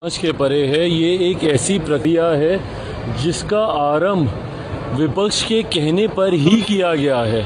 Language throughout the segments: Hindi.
समझ के परे है। ये एक ऐसी प्रक्रिया है जिसका आरंभ विपक्ष के कहने पर ही किया गया है।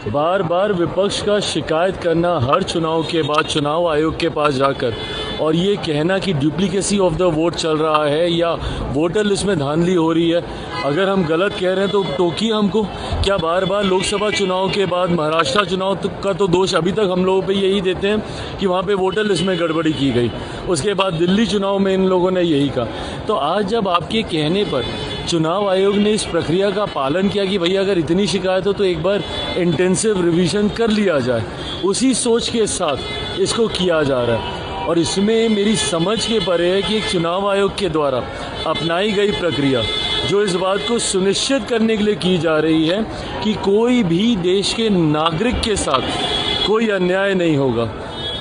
बार बार विपक्ष का शिकायत करना हर चुनाव के बाद चुनाव आयोग के पास जाकर और ये कहना कि डुप्लीकेसी ऑफ द वोट चल रहा है या वोटर लिस्ट में धांधली हो रही है। अगर हम गलत कह रहे हैं तो टोकिए हमको। क्या बार बार लोकसभा चुनाव के बाद महाराष्ट्र चुनाव का तो दोष अभी तक हम लोगों पे यही देते हैं कि वहाँ पे वोटर लिस्ट में गड़बड़ी की गई। उसके बाद दिल्ली चुनाव में इन लोगों ने यही कहा। तो आज जब आपके कहने पर चुनाव आयोग ने इस प्रक्रिया का पालन किया कि भैया अगर इतनी शिकायत हो तो एक बार इंटेंसिव रिवीजन कर लिया जाए, उसी सोच के साथ इसको किया जा रहा है। और इसमें मेरी समझ के परे है कि एक चुनाव आयोग के द्वारा अपनाई गई प्रक्रिया जो इस बात को सुनिश्चित करने के लिए की जा रही है कि कोई भी देश के नागरिक के साथ कोई अन्याय नहीं होगा,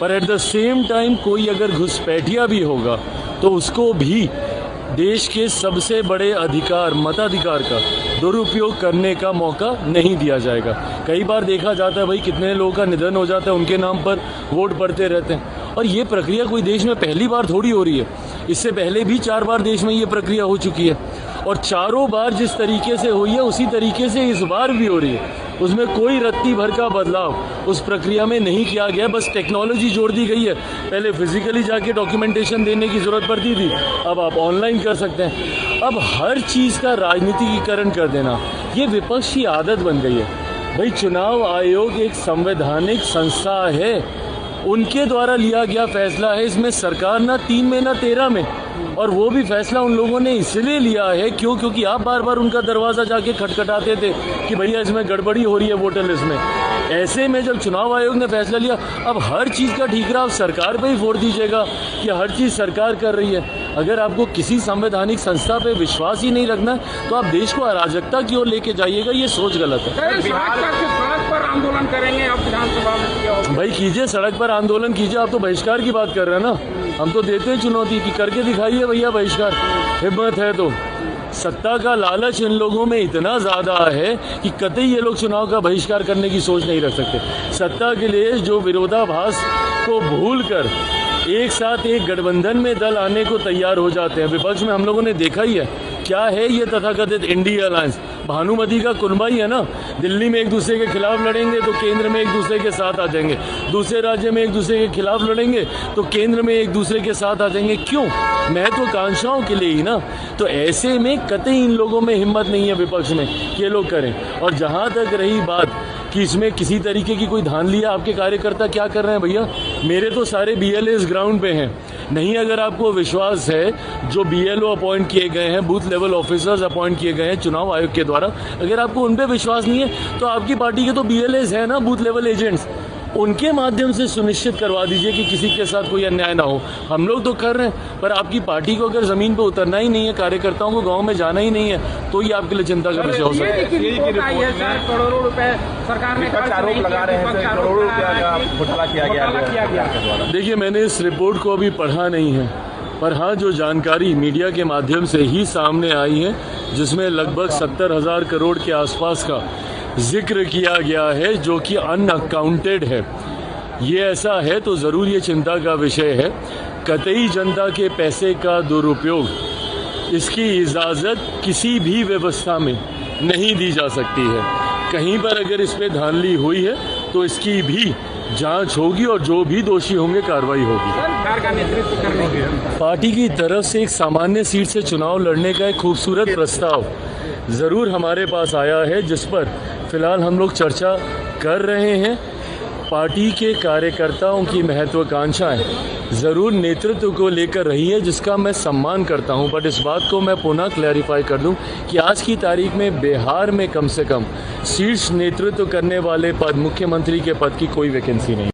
पर एट द सेम टाइम कोई अगर घुसपैठिया भी होगा तो उसको भी देश के सबसे बड़े अधिकार मताधिकार का दुरुपयोग करने का मौका नहीं दिया जाएगा। कई बार देखा जाता है भाई कितने लोगों का निधन हो जाता है, उनके नाम पर वोट पड़ते रहते हैं। और ये प्रक्रिया कोई देश में पहली बार थोड़ी हो रही है, इससे पहले भी 4 बार देश में ये प्रक्रिया हो चुकी है और चारों बार जिस तरीके से हुई है उसी तरीके से इस बार भी हो रही है। उसमें कोई रत्ती भर का बदलाव उस प्रक्रिया में नहीं किया गया, बस टेक्नोलॉजी जोड़ दी गई है। पहले फिजिकली जाके डॉक्यूमेंटेशन देने की ज़रूरत पड़ती थी, अब आप ऑनलाइन कर सकते हैं। अब हर चीज़ का राजनीतिकीकरण कर देना ये विपक्ष की आदत बन गई है। भाई चुनाव आयोग एक संवैधानिक संस्था है, उनके द्वारा लिया गया फैसला है। इसमें सरकार ना 3 में ना 13 में, और वो भी फैसला उन लोगों ने इसलिए लिया है क्योंकि आप बार बार उनका दरवाज़ा जाके खटखटाते थे कि भैया इसमें गड़बड़ी हो रही है वोटर लिस्ट में। ऐसे में जब चुनाव आयोग ने फैसला लिया, अब हर चीज़ का ठीकरा आप सरकार पे ही फोड़ दीजिएगा कि हर चीज़ सरकार कर रही है। अगर आपको किसी संवैधानिक संस्था पे विश्वास ही नहीं रखना तो आप देश को अराजकता की ओर लेके जाइएगा, ये सोच गलत है। सड़क पर आंदोलन करेंगे आप विधानसभा में? भाई कीजिए, सड़क पर आंदोलन कीजिए। आप तो बहिष्कार की बात कर रहे हैं ना, हम तो देते हैं चुनौती कि करके दिखाइए भैया बहिष्कार, हिम्मत है तो। सत्ता का लालच इन लोगों में इतना ज़्यादा है कि कतई ये लोग चुनाव का बहिष्कार करने की सोच नहीं रख सकते। सत्ता के लिए जो विरोधाभास को भूलकर एक साथ एक गठबंधन में दल आने को तैयार हो जाते हैं। विपक्ष में हम लोगों ने देखा ही है क्या है ये तथाकथित इंडिया अलायंस। भानुमति का कुनबा ही है ना, दिल्ली में एक दूसरे के खिलाफ लड़ेंगे तो केंद्र में एक दूसरे के साथ आ जाएंगे, दूसरे राज्य में एक दूसरे के खिलाफ लड़ेंगे तो केंद्र में एक दूसरे के साथ आ जाएंगे। क्यों? महत्वाकांक्षाओं के लिए ही ना। तो ऐसे में कतई इन लोगों में हिम्मत नहीं है विपक्ष में कि ये लोग करें। और जहाँ तक रही बात कि इसमें किसी तरीके की कोई धांधली है, आपके कार्यकर्ता क्या कर रहे हैं भैया? मेरे तो सारे BLAs ग्राउंड पे हैं। नहीं अगर आपको विश्वास है, जो BLO अपॉइंट किए गए हैं, बूथ लेवल ऑफिसर्स अपॉइंट किए गए हैं चुनाव आयोग के द्वारा, अगर आपको उन पे विश्वास नहीं है तो आपकी पार्टी के तो BLAs हैं ना, बूथ लेवल एजेंट्स, उनके माध्यम से सुनिश्चित करवा दीजिए कि किसी के साथ कोई अन्याय ना हो। हम लोग तो कर रहे हैं, पर आपकी पार्टी को अगर ज़मीन पर उतरना ही नहीं है, कार्यकर्ताओं को गांव में जाना ही नहीं है, तो ये आपके लिए चिंता का विषय हो सकता है। करोड़ों रुपए सरकार ने आरोप लगा रहे हैं, करोड़ों रुपया का घोटाला किया गया। देखिए, मैंने इस रिपोर्ट को अभी पढ़ा नहीं है, पर हाँ जो जानकारी मीडिया के माध्यम से ही सामने आई है, जिसमें लगभग 70,000 करोड़ के आसपास का जिक्र किया गया है जो कि अनअकाउंटेड है। ये ऐसा है तो ज़रूर ये चिंता का विषय है। कतई जनता के पैसे का दुरुपयोग, इसकी इजाज़त किसी भी व्यवस्था में नहीं दी जा सकती है। कहीं पर अगर इस पर धांधली हुई है तो इसकी भी जांच होगी और जो भी दोषी होंगे कार्रवाई होगी। सरकार का नेतृत्व करने पार्टी की तरफ से एक सामान्य सीट से चुनाव लड़ने का एक खूबसूरत प्रस्ताव ज़रूर हमारे पास आया है, जिस पर फिलहाल हम लोग चर्चा कर रहे हैं। पार्टी के कार्यकर्ताओं की महत्वाकांक्षाएं ज़रूर नेतृत्व को लेकर रही है, जिसका मैं सम्मान करता हूं। बट इस बात को मैं पुनः क्लैरिफाई कर दूं कि आज की तारीख में बिहार में कम से कम शीर्ष नेतृत्व करने वाले पद, मुख्यमंत्री के पद की कोई वैकेंसी नहीं।